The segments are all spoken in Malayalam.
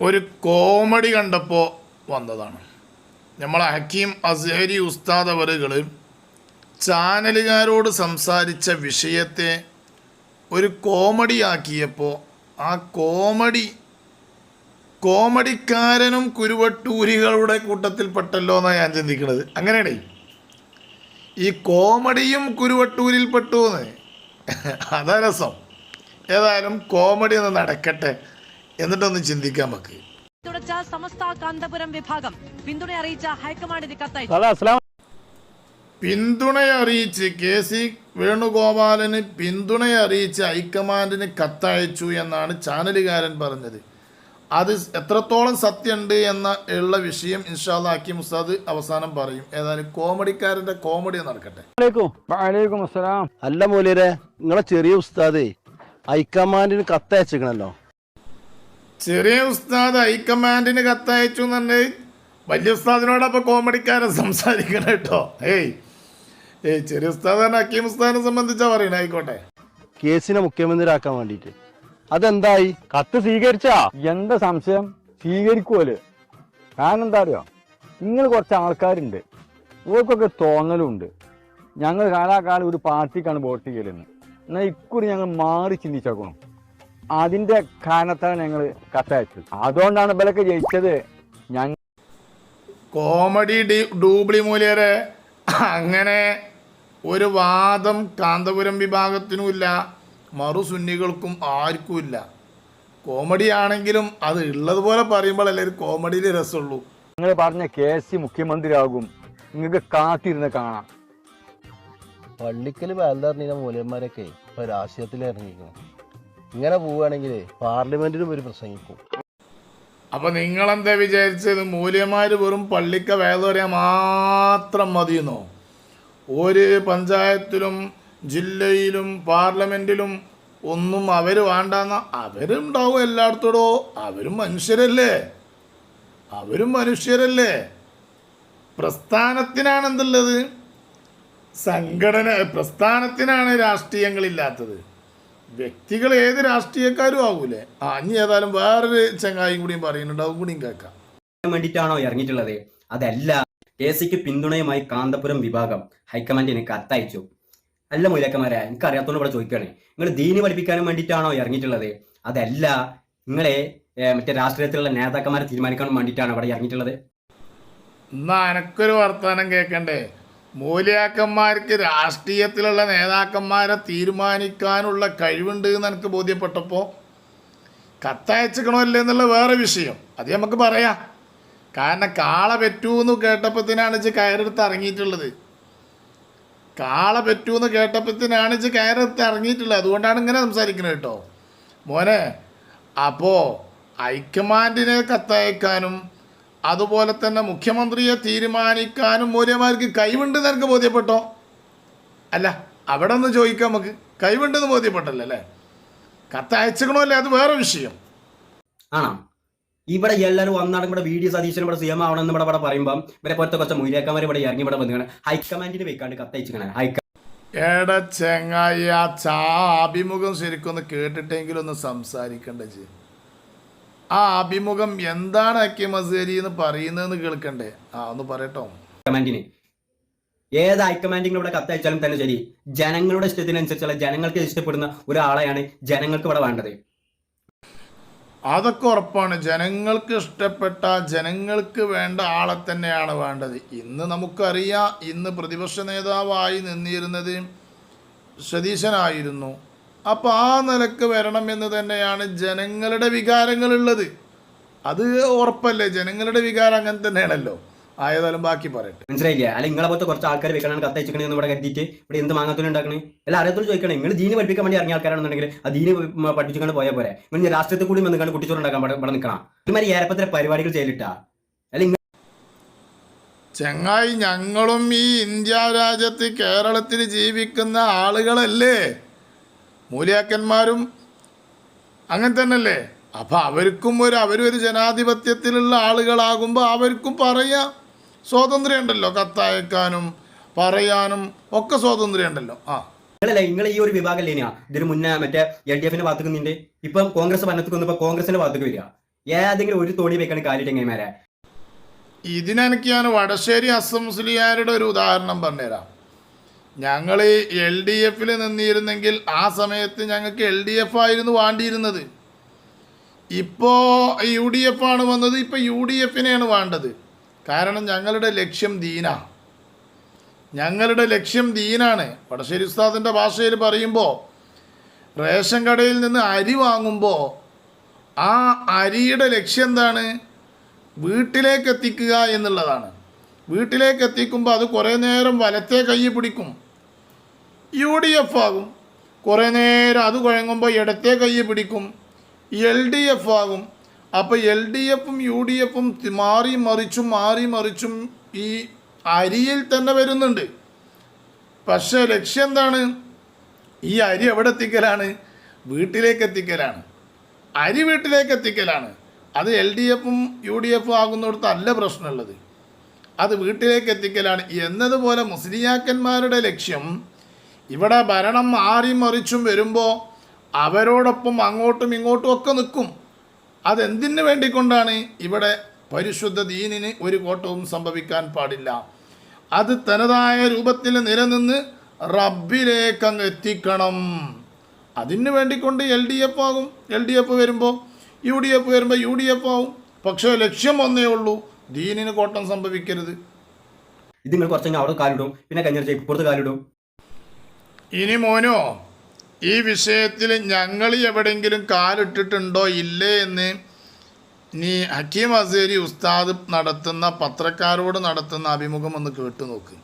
ഒരു കോമഡി കണ്ടപ്പോൾ വന്നതാണ്. നമ്മളെ ഹക്കീം അസ്ഹരി ഉസ്താദ് അവറുകൾ ചാനലുകാരോട് സംസാരിച്ച വിഷയത്തെ ഒരു കോമഡി ആക്കിയപ്പോൾ ആ കോമഡിക്കാരനും കുരുവട്ടൂരികളുടെ കൂട്ടത്തിൽപ്പെട്ടല്ലോ എന്നാണ് ഞാൻ ചിന്തിക്കുന്നത്. അങ്ങനെയാണേ, ഈ കോമഡിയും കുരുവട്ടൂരിൽ പെട്ടു എന്ന്. അതാ രസം. ഏതായാലും കോമഡി ഒന്ന് നടക്കട്ടെ, എന്നിട്ടൊന്ന് ചിന്തിക്കാൻ നമുക്ക്. സമസ്ത കാന്തപുരം വിഭാഗം പിന്തുണ അറിയിച്ച ഹൈക്കമാൻഡിന് കത്തയച്ചു. പിന്തുണയറിയിച്ച് KC വേണുഗോപാലന് പിന്തുണയറിയിച്ച് ഹൈക്കമാൻഡിന് കത്തയച്ചു എന്നാണ് ചാനലുകാരൻ പറഞ്ഞത്. അത് എത്രത്തോളം സത്യമുണ്ട് ഉള്ള വിഷയം ഇൻഷാ അല്ലാഹ് ഹക്കീം ഉസ്താദ് അവസാനം പറയും. ഏതായാലും കോമഡിക്കാരന്റെ കോമഡി നടക്കട്ടെ. അല്ല മൂല്യരെ, നിങ്ങളെ ചെറിയ ഉസ്താദേ ഹൈക്കമാൻഡിന് കത്തയച്ചിക്കണല്ലോ. ചെറിയ ഉസ്താദ് ഹൈക്കമാൻഡിന് കത്തയച്ചു എന്നുണ്ടെങ്കിൽ വലിയ ഉസ്താദിനോടൊപ്പം കോമഡിക്കാരൻ സംസാരിക്കണം കേട്ടോ. ചെറിയ ഉസ്താദാണ് ഹക്കീം ഉസ്താദിനെ സംബന്ധിച്ചാ പറയണേ. ആയിക്കോട്ടെ. കേസിനെ മുഖ്യമന്ത്രിയാക്കാൻ വേണ്ടിട്ട് അതെന്തായി? കത്ത് സ്വീകരിച്ചാ? എന്താ സംശയം? സ്വീകരിക്കുമല്ലോ. കാരണം എന്താ അറിയോ, നിങ്ങൾ കുറച്ച് ആൾക്കാരുണ്ട്, ഓർക്കൊക്കെ തോന്നലുണ്ട് ഞങ്ങൾ കാലാകാലം ഒരു പാർട്ടിക്കാണ് വോട്ട് ചെയ്യലെന്ന്. എന്നാൽ ഇക്കുറി ഞങ്ങൾ മാറി ചിന്തിച്ചേക്കണം. അതിന്റെ കാരണത്താണ് ഞങ്ങൾ കത്തയച്ചത്. അതുകൊണ്ടാണ് ഇവരൊക്കെ ജയിച്ചത്. ഞങ്ങൾ കോമഡി ഡൂബ്ലി മൂല്യരെ അങ്ങനെ ഒരു വാദം കാന്തപുരം വിഭാഗത്തിനുമില്ല, മറുസുന്നികൾക്കും ആർക്കുമില്ല. കോമഡി ആണെങ്കിലും അത് ഉള്ളതുപോലെ പറയുമ്പോഴല്ലേ ഒരു കോമഡിയിൽ രസമുള്ളൂ. നിങ്ങൾ പറഞ്ഞ KC മുഖ്യമന്ത്രിയാകും, നിങ്ങൾക്ക് കാത്തിരുന്ന് കാണാം. പള്ളിക്കൽ ബാലറിഞ്ഞ മൂല്യന്മാരൊക്കെ ഇപ്പൊ രാഷ്ട്രീയത്തിൽ ഇറങ്ങിയിരിക്കണം. ഇങ്ങനെ പോവുകയാണെങ്കിൽ പാർലമെന്റിനും ഒരു പ്രസംഗിക്കും. അപ്പൊ നിങ്ങളെന്താ വിചാരിച്ചത്? മൂല്യന്മാര് വെറും പള്ളിക്ക വേദോരയാ മാത്രം മതിയെന്നോ? ഒരു പഞ്ചായത്തിലും ജില്ലയിലും പാർലമെന്റിലും ഒന്നും അവര് വേണ്ടെന്ന? അവരുണ്ടാവും എല്ലായിടത്തോടോ. അവരും മനുഷ്യരല്ലേ. പ്രസ്ഥാനത്തിനാണ് എന്തുള്ളത്? പ്രസ്ഥാനത്തിനാണ് രാഷ്ട്രീയങ്ങളില്ലാത്തത്. വ്യക്തികൾ ഏത് രാഷ്ട്രീയക്കാരും ആകൂലേ. ഇനി ഏതായാലും വേറൊരു ചങ്ങായും കൂടിയും പറയുന്നുണ്ട്, അതും കൂടിയും കേൾക്കാം. വേണ്ടിയിട്ടാണോ ഇറങ്ങിയിട്ടുള്ളത്? അതല്ല, KCക്ക് പിന്തുണയുമായി കാന്തപുരം വിഭാഗം ഹൈക്കമാൻഡിന് കത്തയച്ചു. അല്ല മൂലക്കന്മാരെ, എനിക്ക് അറിയാത്തോണ്ട് ഇവിടെ ചോദിക്കുകയാണ്, നിങ്ങൾ ദീനി പഠിപ്പിക്കാനും വേണ്ടിയിട്ടാണോ ഇറങ്ങിയിട്ടുള്ളത്? അതല്ല, നിങ്ങളെ മറ്റേ രാഷ്ട്രീയത്തിലുള്ള നേതാക്കന്മാരെ തീരുമാനിക്കാൻ വേണ്ടിയിട്ടാണോ അവിടെ ഇറങ്ങിയിട്ടുള്ളത്? എന്നാ എനക്കൊരു വർത്തമാനം കേൾക്കണ്ടേ? മൂല്യാക്കന്മാർക്ക് രാഷ്ട്രീയത്തിലുള്ള നേതാക്കന്മാരെ തീരുമാനിക്കാനുള്ള കഴിവുണ്ട് എന്ന് എനിക്ക് ബോധ്യപ്പെട്ടപ്പോൾ കത്തയച്ചിക്കണോ അല്ലേ എന്നുള്ള വേറെ വിഷയം, അത് നമുക്ക് പറയാം. കാരണം കാള പെറ്റൂന്ന് കേട്ടപ്പത്തിനാണ് കയറെടുത്ത് ഇറങ്ങിയിട്ടുള്ളത്. അതുകൊണ്ടാണ് ഇങ്ങനെ സംസാരിക്കുന്നത് കേട്ടോ മോനെ. അപ്പോൾ ഹൈക്കമാൻഡിനെ കത്തയക്കാനും അതുപോലെ തന്നെ മുഖ്യമന്ത്രിയെ തീരുമാനിക്കാനും മൂല്യന്മാർക്ക് കഴിവുണ്ടെന്ന് എനിക്ക് ബോധ്യപ്പെട്ടോ? അല്ല, അവിടെ ഒന്ന് ചോദിക്കാം നമുക്ക്. കഴിവുണ്ടെന്ന് ബോധ്യപ്പെട്ടല്ലോ അല്ലേ? കത്തയച്ചണോ അല്ലേ, അത് വേറെ വിഷയം. ആണോ? ഇവിടെ എല്ലാവരും വന്നാണ് ഇവിടെ VD സതീശൻ ഇവിടെ CM ആവണമെന്ന് ഇവിടെ പറയുമ്പോൾ ഇവരെ പുറത്തെ കുറച്ച് മൂല്യക്കാർ ഇവിടെ ഇറങ്ങി ഇവിടെ വന്നിങ്ങനെ ഹൈക്കമാൻഡിന് വെക്കാണ്ട് കത്തയച്ചിങ്ങനെ. എടാ ചെങ്ങായി, ആ അഭിമുഖം ശരിക്കൊന്ന് കേട്ടിട്ടെങ്കിലും ഒന്ന് സംസാരിക്കണ്ടേ? ആ അഭിമുഖം എന്താണ് ഹക്കീം അസ്ഹരി എന്ന് പറയുന്നതെന്ന് കേൾക്കണ്ടേ? ഒന്ന് പറയട്ടോ. ഹൈക്കമാൻഡിന് ഏത് ഹൈക്കമാൻഡിന് ഇവിടെ കത്തയച്ചാലും തന്നെ ശരി, ജനങ്ങളുടെ ഇഷ്ടത്തിനനുസരിച്ചുള്ള ജനങ്ങൾക്ക് ഇഷ്ടപ്പെടുന്ന ഒരാളെയാണ് ജനങ്ങൾക്ക് ഇവിടെ വേണ്ടത്. അതൊക്കെ ഉറപ്പാണ്. ജനങ്ങൾക്ക് ഇഷ്ടപ്പെട്ട, ജനങ്ങൾക്ക് വേണ്ട ആളെ തന്നെയാണ് വേണ്ടത്. ഇന്ന് നമുക്കറിയാം, ഇന്ന് പ്രതിപക്ഷ നേതാവായി നിന്നിരുന്നത് സതീശനായിരുന്നു. അപ്പോൾ ആ നിലക്ക് വരണമെന്ന് തന്നെയാണ് ജനങ്ങളുടെ വികാരങ്ങളുള്ളത്. അത് ഉറപ്പല്ലേ? ജനങ്ങളുടെ വികാരം അങ്ങനെ തന്നെയാണല്ലോ. ആയതാലും ബാക്കി പറയട്ടെ. മനസ്സിലായില്ലേ? അല്ല, നിങ്ങളെ പോലത്തെ കുറച്ച് ആൾക്കാർ വെക്കണം കത്തയച്ചിക്കണേ ഇവിടെ കരുതിയിട്ട് ഇവിടെ എന്ത് മാങ്ങാത്തോലും ഉണ്ടാക്കണേ? അല്ല, അറിയത്തോട് ചോദിക്കണേ, നിങ്ങൾ ദീനി പഠിപ്പിക്കാൻ വേണ്ടി ഇറങ്ങിയ ആൾക്കാരാണെന്നുണ്ടെങ്കിൽ ആ ദീനി പഠിപ്പിച്ചുകൊണ്ട് പോയാൽ പോരെ. നിങ്ങൾ രാഷ്ട്രീയത്തിൽ കൂടി വന്നിക്കാണ്ട് കുട്ടിച്ചോറുണ്ടാക്കാൻ ഇവിടെ നിൽക്കണം. ഒരുമാതിരി ഏറെപ്പത്തിലെ പരിപാടികൾ ചെയ്തിട്ടാ? അല്ല ചെങ്ങായി, ഞങ്ങളും ഈ ഇന്ത്യ രാജ്യത്ത് കേരളത്തിൽ ജീവിക്കുന്ന ആളുകളല്ലേ? മൂല്യാക്കന്മാരും അങ്ങനെ തന്നെയല്ലേ? അപ്പം അവരൊരു ജനാധിപത്യത്തിലുള്ള ആളുകളാകുമ്പോൾ അവർക്കും പറയാം, സ്വാതന്ത്ര്യം ഉണ്ടല്ലോ. കത്തയക്കാനും പറയാനും ഒക്കെ സ്വാതന്ത്ര്യം ഉണ്ടല്ലോ. നിങ്ങൾ ഈ ഒരു വിഭാഗം ഇല്ലേനാ ഇതിന് മുന്നേ മറ്റേ LDF ഭാഗത്തേക്ക് നിന്റെ ഇപ്പം കോൺഗ്രസ് ഭരണത്തിൽ വന്നപ്പോൾ കോൺഗ്രസിന്റെ ഭാഗത്തേക്ക് വരിക. ഏതെങ്കിലും ഒരു തോണി വെക്കാൻ കാലിട്ട് എങ്ങനെമാരെ? ഇതിനെനിക്ക് ഞാൻ വടശ്ശേരി അസംസ്ലിയാരുടെ ഒരു ഉദാഹരണം പറഞ്ഞുതരാം. ഞങ്ങൾ LDF നിന്നിരുന്നെങ്കിൽ ആ സമയത്ത് ഞങ്ങൾക്ക് LDF ആയിരുന്നു വേണ്ടിയിരുന്നത്. ഇപ്പോൾ UDF ആണ് വന്നത്. ഇപ്പോൾ UDF വേണ്ടത്. കാരണം ഞങ്ങളുടെ ലക്ഷ്യം ദീനാണ്. ഞങ്ങളുടെ ലക്ഷ്യം ദീനാണ്. വടശ്ശേരി ഉസ്താദിൻ്റെ ഭാഷയിൽ പറയുമ്പോൾ റേഷൻ കടയിൽ നിന്ന് അരി വാങ്ങുമ്പോൾ ആ അരിയുടെ ലക്ഷ്യം എന്താണ്? വീട്ടിലേക്ക് എത്തിക്കുക എന്നുള്ളതാണ്. വീട്ടിലേക്ക് എത്തിക്കുമ്പോൾ അത് കുറേ നേരം വലത്തെ കൈ പിടിക്കും, UDF ആകും. കുറേ നേരം അത് കുഴങ്ങുമ്പോൾ ഇടത്തെ കൈ പിടിക്കും, LDF ആകും. അപ്പോൾ LDFും UDFും മാറി മറിച്ചും ഈ അരിയിൽ തന്നെ വരുന്നുണ്ട്. പക്ഷേ ലക്ഷ്യം എന്താണ്? ഈ അരി എവിടെ എത്തിക്കലാണ്? വീട്ടിലേക്ക് എത്തിക്കലാണ്. അരി വീട്ടിലേക്ക് എത്തിക്കലാണ്. അത് LDFും UDFും ആകുന്നിടത്തല്ല പ്രശ്നമുള്ളത്, അത് വീട്ടിലേക്ക് എത്തിക്കലാണ്. എന്നതുപോലെ മുസ്ലിയാക്കന്മാരുടെ ലക്ഷ്യം ഇവിടെ ഭരണം മാറി മറിച്ചും വരുമ്പോൾ അവരോടൊപ്പം അങ്ങോട്ടും ഇങ്ങോട്ടും ഒക്കെ നിൽക്കും. അതെന്തിനു വേണ്ടിക്കൊണ്ടാണ്? ഇവിടെ പരിശുദ്ധ ദീനിന് ഒരു കോട്ടവും സംഭവിക്കാൻ പാടില്ല. അത് തനതായ രൂപത്തിൽ നിലനിന്ന് റബ്ബിലേക്ക് അങ്ങ് എത്തിക്കണം. അതിന് വേണ്ടിക്കൊണ്ട് LDF ആകും. LDF വരുമ്പോൾ UDF വരുമ്പോൾ UDF ആവും. പക്ഷേ ലക്ഷ്യം ഒന്നേ ഉള്ളൂ, ദീനിന് കോട്ടം സംഭവിക്കരുത്. ഇത് നിങ്ങൾ കുറച്ചെങ്കിൽ അവിടെ കാലിടും, പിന്നെ കഴിഞ്ഞ ഇപ്പുറത്ത് കാലിടും. ഇനി മോനോ, ഈ വിഷയത്തിൽ ഞങ്ങൾ എവിടെയെങ്കിലും കാലിട്ടിട്ടുണ്ടോ ഇല്ലേ എന്ന് നീ ഹക്കീം അസേരി ഉസ്താദ് നടത്തുന്ന പത്രക്കാരോട് നടത്തുന്ന അഭിമുഖം ഒന്ന് കേട്ടു നോക്ക്.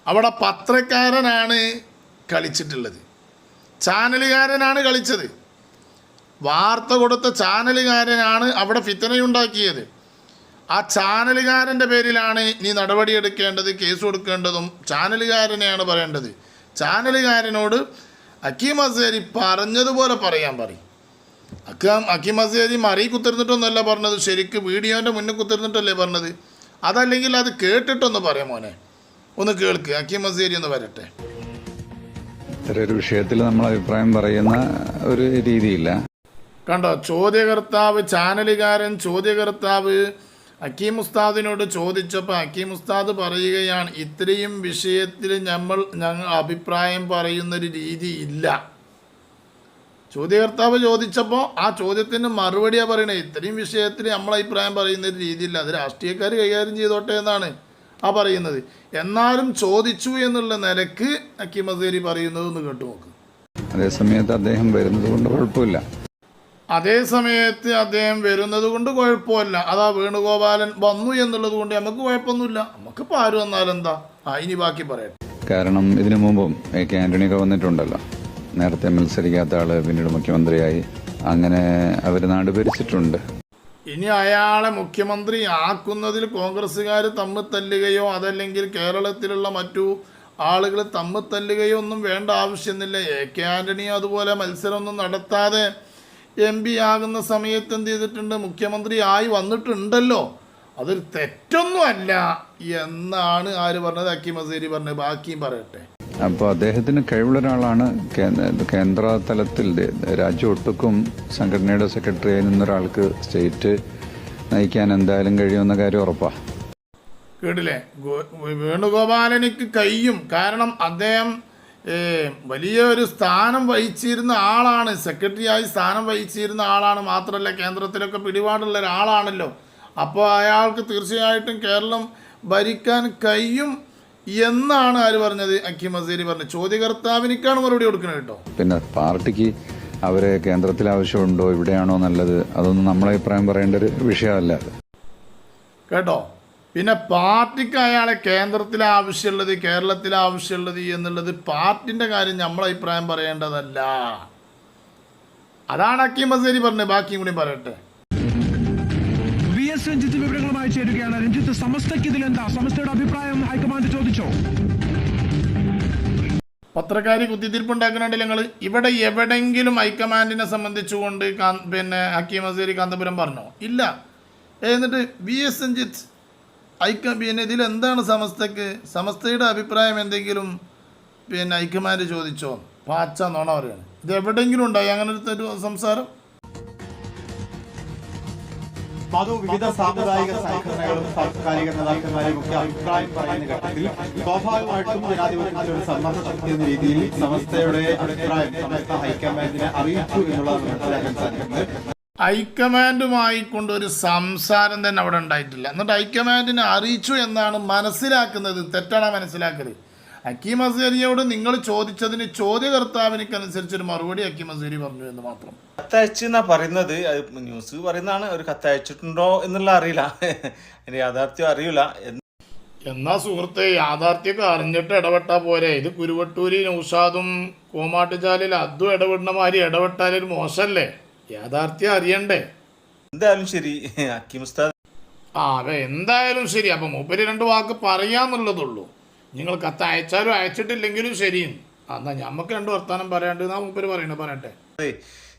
അവിടെ പത്രക്കാരനാണ് കളിച്ചിട്ടുള്ളത്, ചാനലുകാരനാണ് കളിച്ചത്. വാർത്ത കൊടുത്ത ചാനലുകാരനാണ് അവിടെ ഫിത്തനയുണ്ടാക്കിയത്. ആ ചാനലുകാരൻ്റെ പേരിലാണ് നീ നടപടിയെടുക്കേണ്ടത്, കേസ് കൊടുക്കേണ്ടതും ചാനലുകാരനെയാണ് പറയേണ്ടത്. ചാനലുകാരനോട് ഹക്കീം അസേരി പറഞ്ഞതുപോലെ പറയാൻ പറയും. ഹക്കീം അസേരി മറി കുത്തിരുന്നിട്ടൊന്നുമല്ല പറഞ്ഞത്, ശരിക്ക് വീഡിയോൻ്റെ മുന്നിൽ കുത്തിരുന്നിട്ടല്ലേ പറഞ്ഞത്. അതല്ലെങ്കിൽ അത് കേട്ടിട്ടൊന്ന് പറയാം മോനെ, ഒന്ന് കേൾക്ക്. ഹക്കീം അസേരി ഒന്ന് വരട്ടെ. ഇത്തരൊരു വിഷയത്തിൽ നമ്മൾ അഭിപ്രായം പറയുന്ന ഒരു രീതിയില്ല. കണ്ടോ, ചോദ്യകർത്താവ്, ചാനലുകാരൻ ചോദ്യകർത്താവ് ഹക്കീം ഉസ്താദിനോട് ചോദിച്ചപ്പോൾ ഹക്കീം ഉസ്താദ് പറയുകയാണ്, ഇത്രയും വിഷയത്തിൽ ഞങ്ങൾ അഭിപ്രായം പറയുന്നൊരു രീതി ഇല്ല. ചോദ്യകർത്താവ് ചോദിച്ചപ്പോൾ ആ ചോദ്യത്തിന് മറുപടിയാണ് പറയണത്, ഇത്രയും വിഷയത്തിൽ നമ്മൾ അഭിപ്രായം പറയുന്നൊരു രീതിയില്ല, അത് രാഷ്ട്രീയക്കാർ കൈകാര്യം ചെയ്തോട്ടെ എന്നാണ് ആ പറയുന്നത്. എന്നാലും ചോദിച്ചു എന്നുള്ള നിലക്ക് ഹക്കീം അസേരി പറയുന്നത് ഒന്ന് കേട്ടു നോക്ക്. അതേസമയത്ത് അദ്ദേഹം വരുന്നത് കൊണ്ട് കുഴപ്പമില്ല. അതേ സമയത്ത് അദ്ദേഹം വരുന്നത് കൊണ്ട് കുഴപ്പമില്ല. അതാ വേണുഗോപാലൻ വന്നു എന്നുള്ളത് കൊണ്ട് നമുക്ക് കുഴപ്പമൊന്നുമില്ല. നമുക്കിപ്പോൾ ആര് വന്നാലെന്താ? ഇനി ബാക്കി പറയട്ടെ. കാരണം ഇതിനു മുമ്പും AK ആന്റണിയൊക്കെ വന്നിട്ടുണ്ടല്ലോ. നേരത്തെ മത്സരിക്കാത്ത ആള് പിന്നീട് മുഖ്യമന്ത്രിയായി, അങ്ങനെ അവർ നാട് ഭരിച്ചിട്ടുണ്ട്. ഇനി അയാളെ മുഖ്യമന്ത്രി ആക്കുന്നതിൽ കോൺഗ്രസ്സുകാർ തമ്മിൽ തല്ലുകയോ അതല്ലെങ്കിൽ കേരളത്തിലുള്ള മറ്റു ആളുകൾ തമ്മിൽ തല്ലുകയോ ഒന്നും വേണ്ട ആവശ്യമൊന്നുമില്ല. AK ആന്റണി അതുപോലെ മത്സരമൊന്നും നടത്താതെ MP ആകുന്ന സമയത്ത് എന്ത് ചെയ്തിട്ടുണ്ട്? മുഖ്യമന്ത്രി ആയി വന്നിട്ടുണ്ടല്ലോ. അതൊരു തെറ്റൊന്നും അല്ല എന്നാണ് ആര് പറഞ്ഞത്? ഹക്കീം അസേരി പറഞ്ഞത്. ബാക്കിയും പറയട്ടെ. അപ്പോൾ അദ്ദേഹത്തിന് കഴിവുള്ള ഒരാളാണ്. കേന്ദ്ര തലത്തിൽ രാജ്യം ഒട്ടുക്കും സംഘടനയുടെ സെക്രട്ടറിയായി നിന്നൊരാൾക്ക് സ്റ്റേറ്റ് നയിക്കാൻ എന്തായാലും കഴിയുമെന്ന കാര്യം ഉറപ്പാണ്. കേട്ടില്ലേ? വേണുഗോപാലനിക്ക് കഴിയും. കാരണം അദ്ദേഹം വലിയ ഒരു സ്ഥാനം വഹിച്ചിരുന്ന ആളാണ്, സെക്രട്ടറിയായി സ്ഥാനം വഹിച്ചിരുന്ന ആളാണ്. മാത്രമല്ല കേന്ദ്രത്തിലൊക്കെ പിടിപാടുള്ള ഒരാളാണല്ലോ. അപ്പോൾ അയാൾക്ക് തീർച്ചയായിട്ടും കേരളം ഭരിക്കാൻ കഴിയും എന്നാണ് ആര് പറഞ്ഞത്? ഹക്കീം അസേരി പറഞ്ഞത്. ചോദ്യകർത്താവിനിക്കാണ് മറുപടി കൊടുക്കുന്നത് കേട്ടോ. പിന്നെ പാർട്ടിക്ക് അവരെ കേന്ദ്രത്തിൽ ആവശ്യമുണ്ടോ ഇവിടെയാണോ നല്ലത്, അതൊന്നും നമ്മളെ അഭിപ്രായം പറയേണ്ട ഒരു വിഷയമല്ല കേട്ടോ. പിന്നെ പാർട്ടിക്ക് അയാളെ കേന്ദ്രത്തിലെ ആവശ്യമുള്ളത് കേരളത്തിലെ ആവശ്യമുള്ളത് എന്നുള്ളത് പാർട്ടിൻ്റെ കാര്യം നമ്മളെ അഭിപ്രായം പറയേണ്ടതല്ല. അതാണ് ഹക്കീം അസേരി പറഞ്ഞത്. ബാക്കിയും കൂടി പറയട്ടെ. VS രഞ്ജിത്ത് വിവരങ്ങളുമായി ചേരുകയാണ്. രഞ്ജിത്ത്, സമസ്തയ്ക്ക് ഇതിലെന്താ? സമസ്തയുടെ അഭിപ്രായം ഹൈക്കമാൻഡ് ചോദിച്ചോ? പത്രക്കാരി കുത്തിത്തിരിപ്പുണ്ടാക്കുന്നുണ്ട് ഞങ്ങൾ. ഇവിടെ എവിടെയെങ്കിലും ഹൈക്കമാൻഡിനെ സംബന്ധിച്ചുകൊണ്ട് പിന്നെ ഹക്കീം അസേരി കാന്തപുരം പറഞ്ഞോ? ഇല്ല. എന്നിട്ട് VS രഞ്ജിത്ത് പിന്നെ ഇതിലെന്താണ് സമസ്തയുടെ അഭിപ്രായം എന്തെങ്കിലും പിന്നെ ഹൈക്കമാൻഡ് ചോദിച്ചോ? പാച്ച നോണ പറയാണ്. ഇത് എവിടെയെങ്കിലും ഉണ്ടായി അങ്ങനെ ഒരു സംസാരം? മധു വിവിധ സാമുദായിക സംഘടനകളും സാംസ്കാരിക നേതാക്കന്മാരെയും ഒക്കെ അഭിപ്രായം പറയുന്ന ഘട്ടത്തിൽ സ്വാഭാവികമായിട്ടും ജനാധിപത്യത്തിൽ ഒരു സമ്മർദ്ദ ശക്തി എന്ന രീതിയിൽ സമസ്തയുടെ അഭിപ്രായം സമസ്ത ഹൈക്കമാൻഡിനെ അറിയിച്ചു എന്നുള്ളതാണ് മനസ്സിലാക്കാൻ സാധിക്കുന്നത്. ഹൈക്കമാൻഡുമായി കൊണ്ടൊരു സംസാരം തന്നെ അവിടെ ഉണ്ടായിട്ടില്ല. എന്നിട്ട് ഹൈക്കമാൻഡിനെ അറിയിച്ചു എന്നാണ് മനസ്സിലാക്കുന്നത്. തെറ്റാണ് മനസ്സിലാക്കരുത്. ഹക്കീം അസ്ഹരിയോട് നിങ്ങൾ ചോദിച്ചതിന് ചോദ്യകർത്താവിനനുസരിച്ചൊരു മറുപടി ഹക്കീം അസ്ഹരി പറഞ്ഞു എന്ന് മാത്രം. കത്തയച്ചെന്നാ പറയുന്നത്, ന്യൂസ് പറയുന്നതാണ്. ഒരു കത്തയച്ചിട്ടുണ്ടോ എന്നുള്ള അറിയില്ല, അതിന്റെ യാഥാർത്ഥ്യം അറിയില്ല. എന്നാ സുഹൃത്തെ, യാഥാർത്ഥ്യമൊക്കെ അറിഞ്ഞിട്ട് ഇടപെട്ടാൽ പോരെ. ഇത് കുരുവട്ടൂരി നൗഷാദും കോമാട്ടുചാലിൽ അതും ഇടപെടുന്ന മാതിരി ഇടപെട്ടാലൊരു മോശമല്ലേ? യാഥാർത്ഥ്യം അറിയണ്ടേ? എന്തായാലും ശരി, ഹക്കീം ഉസ്താദ് അതെ എന്തായാലും ശരി. അപ്പം മൂപ്പര് 2 വാക്ക് പറയാന്നുള്ളതുള്ളൂ. നിങ്ങൾ കത്ത് അയച്ചാലും അയച്ചിട്ടില്ലെങ്കിലും ശരിയും. എന്നാ ഞമ്മക്ക് 2 വർത്താനം പറയാണ്ട് എന്നാ മൂപ്പര് പറയട്ടെ.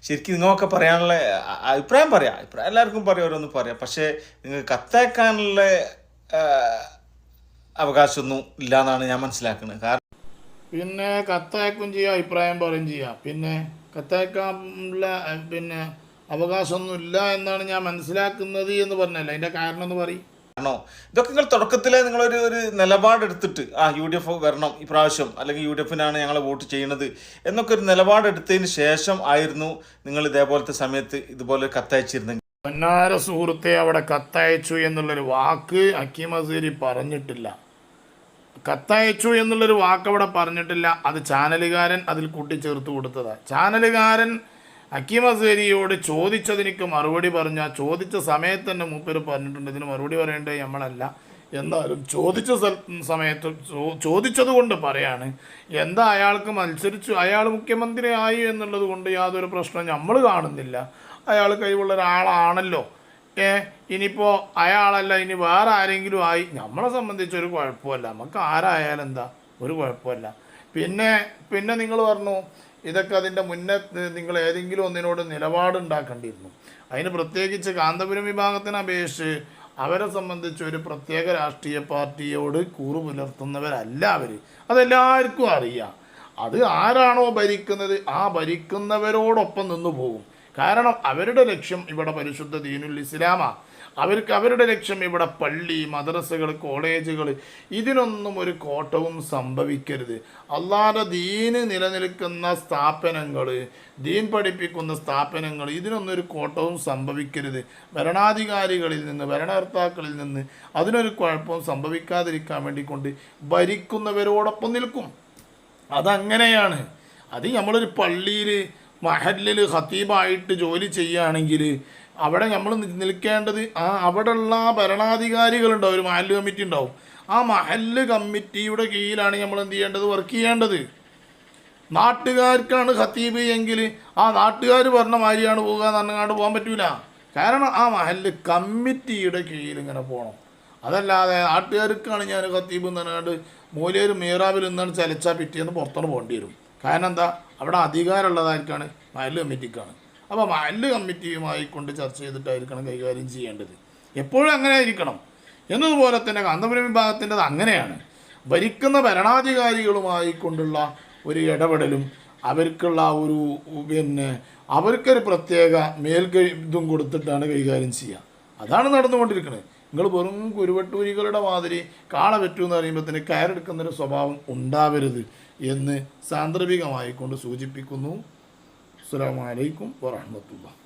ശരിക്കും നിങ്ങളൊക്കെ പറയാനുള്ള അഭിപ്രായം പറയാം. അഭിപ്രായം എല്ലാവർക്കും പറയാം, ഓരോന്നും പറയാം. പക്ഷേ നിങ്ങൾക്ക് കത്തയക്കാനുള്ള അവകാശമൊന്നും ഇല്ലാന്നാണ് ഞാൻ മനസ്സിലാക്കുന്നത്. കാരണം പിന്നെ കത്തയക്കും ചെയ്യാം, അഭിപ്രായം പറയും ചെയ്യാം. പിന്നെ കത്തയക്കാനുള്ള അവകാശമൊന്നും ഇല്ല എന്നാണ് ഞാൻ മനസ്സിലാക്കുന്നത് എന്ന് പറഞ്ഞല്ലേ. അതിൻ്റെ കാരണം എന്ന് പറയും. ആണോ? ഇതൊക്കെ നിങ്ങൾ തുടക്കത്തിലെ നിങ്ങളൊരു നിലപാടെടുത്തിട്ട് UDF വരണം ഇപ്രാവശ്യം, അല്ലെങ്കിൽ UDFനാണ് ഞങ്ങൾ വോട്ട് ചെയ്യുന്നത് എന്നൊക്കെ ഒരു നിലപാടെടുത്തതിന് ശേഷം ആയിരുന്നു നിങ്ങൾ ഇതേപോലത്തെ സമയത്ത് ഇതുപോലെ കത്തയച്ചിരുന്നെങ്കിൽ. പൊന്നാര സുഹൃത്തെ, അവിടെ കത്തയച്ചു എന്നുള്ളൊരു വാക്ക് ഹക്കീം അസ്ഹരി പറഞ്ഞിട്ടില്ല. കത്തയച്ചു എന്നുള്ളൊരു വാക്ക് അവിടെ പറഞ്ഞിട്ടില്ല. അത് ചാനലുകാരൻ അതിൽ കൂട്ടിച്ചേർത്ത് കൊടുത്തതാണ്. ചാനലുകാരൻ ഹക്കീം അസ്ഹരിയോട് ചോദിച്ചതിനൊക്കെ മറുപടി പറഞ്ഞാൽ ചോദിച്ച സമയത്ത് തന്നെ മൂപ്പര് പറഞ്ഞിട്ടുണ്ട് ഇതിന് മറുപടി പറയേണ്ടത് നമ്മളല്ല. എന്നാലും ചോദിച്ച സമയത്ത് ചോദിച്ചത് കൊണ്ട് പറയാണ്. എന്താ അയാൾക്ക് മത്സരിച്ചു, അയാൾ മുഖ്യമന്ത്രി ആയി എന്നുള്ളത് കൊണ്ട് യാതൊരു പ്രശ്നം നമ്മൾ കാണുന്നില്ല. അയാൾ കഴിവുള്ള ഒരാളാണല്ലോ. ഇനിയിപ്പോൾ അയാളല്ല, ഇനി വേറെ ആരെങ്കിലും ആയി നമ്മളെ സംബന്ധിച്ചൊരു കുഴപ്പമില്ല. നമുക്ക് ആരായാലും എന്താ, ഒരു കുഴപ്പമില്ല. പിന്നെ നിങ്ങൾ പറഞ്ഞു ഇതൊക്കെ അതിൻ്റെ മുന്നേ നിങ്ങൾ ഏതെങ്കിലും ഒന്നിനോട് നിലപാടുണ്ടാക്കേണ്ടിയിരുന്നു. അതിന് പ്രത്യേകിച്ച് കാന്തപുരം വിഭാഗത്തിനെ അപേക്ഷിച്ച് അവരെ സംബന്ധിച്ച് ഒരു പ്രത്യേക രാഷ്ട്രീയ പാർട്ടിയോട് കൂറു പുലർത്തുന്നവരല്ല അവർ. അതെല്ലാവർക്കും അറിയാം. അത് ആരാണോ ഭരിക്കുന്നത് ആ ഭരിക്കുന്നവരോടൊപ്പം നിന്നു പോകും. കാരണം അവരുടെ ലക്ഷ്യം ഇവിടെ പരിശുദ്ധ ദീനുൽ ഇസ്ലാമാണ്. അവരുടെ ലക്ഷ്യം ഇവിടെ പള്ളി, മദ്രസകൾ, കോളേജുകൾ, ഇതിനൊന്നും ഒരു കോട്ടവും സംഭവിക്കരുത്. അള്ളാഹുവിൻ്റെ ദീന് നിലനിൽക്കുന്ന സ്ഥാപനങ്ങൾ, ദീൻ പഠിപ്പിക്കുന്ന സ്ഥാപനങ്ങൾ, ഇതിനൊന്നും ഒരു കോട്ടവും സംഭവിക്കരുത്. ഭരണാധികാരികളിൽ നിന്ന്, ഭരണകർത്താക്കളിൽ നിന്ന് അതിനൊരു കുഴപ്പവും സംഭവിക്കാതിരിക്കാൻ വേണ്ടിക്കൊണ്ട് ഭരിക്കുന്നവരോടൊപ്പം നിൽക്കും. അതങ്ങനെയാണ്. അത് നമ്മളൊരു പള്ളിയിൽ മഹല്ലിൽ ഖത്തീബായിട്ട് ജോലി ചെയ്യുകയാണെങ്കിൽ അവിടെ നമ്മൾ നിൽക്കേണ്ടത് അവിടെയുള്ള ഭരണാധികാരികളുണ്ടാവും, ഒരു മഹല്ല് കമ്മിറ്റി ഉണ്ടാവും. ആ മഹല്ല് കമ്മിറ്റിയുടെ കീഴിലാണ് നമ്മൾ എന്ത് ചെയ്യേണ്ടത്, വർക്ക് ചെയ്യേണ്ടത്. നാട്ടുകാർക്കാണ് ഖത്തീബ് എങ്കിൽ ആ നാട്ടുകാർ പറഞ്ഞ മാതിരിയാണ് പോകുക എന്ന് പറഞ്ഞാണ്ട് പോകാൻ പറ്റൂല. കാരണം ആ മഹല്ല് കമ്മിറ്റിയുടെ കീഴിൽ ഇങ്ങനെ പോകണം. അതല്ലാതെ നാട്ടുകാർക്കാണ് ഞാൻ ഖത്തീബ് എന്ന് പറഞ്ഞാണ്ട് മൂലയിൽ മീറാബിൽ നിന്നാണ് ചലച്ചാൽ പിറ്റേന്ന് പുറത്തോട്ട് പോകേണ്ടി വരും. കാരണം എന്താ, അവിടെ അധികാരമുള്ളതായിരിക്കാണ് മഹല്ല് കമ്മിറ്റിക്കാണ്. അപ്പോൾ മഹല്ല് കമ്മിറ്റിയുമായി കൊണ്ട് ചർച്ച ചെയ്തിട്ടായിരിക്കണം കൈകാര്യം ചെയ്യേണ്ടത്. എപ്പോഴും അങ്ങനെ ആയിരിക്കണം. എന്നതുപോലെ തന്നെ കാന്തപുരം വിഭാഗത്തിൻ്റെത് അങ്ങനെയാണ്. ഭരിക്കുന്ന ഭരണാധികാരികളുമായി കൊണ്ടുള്ള ഒരു ഇടപെടലും അവർക്കുള്ള ഒരു അവർക്കൊരു പ്രത്യേക ഇതും കൊടുത്തിട്ടാണ് കൈകാര്യം ചെയ്യുക. അതാണ് നടന്നുകൊണ്ടിരിക്കുന്നത്. നിങ്ങൾ വെറും കുരുവട്ടൂരികളുടെ മാതിരി കാള പറ്റൂന്ന് പറയുമ്പോൾ തന്നെ കയറെടുക്കുന്നൊരു സ്വഭാവം ഉണ്ടാവരുത് എന്ന് സാന്ദർഭികമായി കൊണ്ട് സൂചിപ്പിക്കുന്നു. അസ്സലാമു അലൈക്കും വറഹ്മത്തുള്ളാഹി.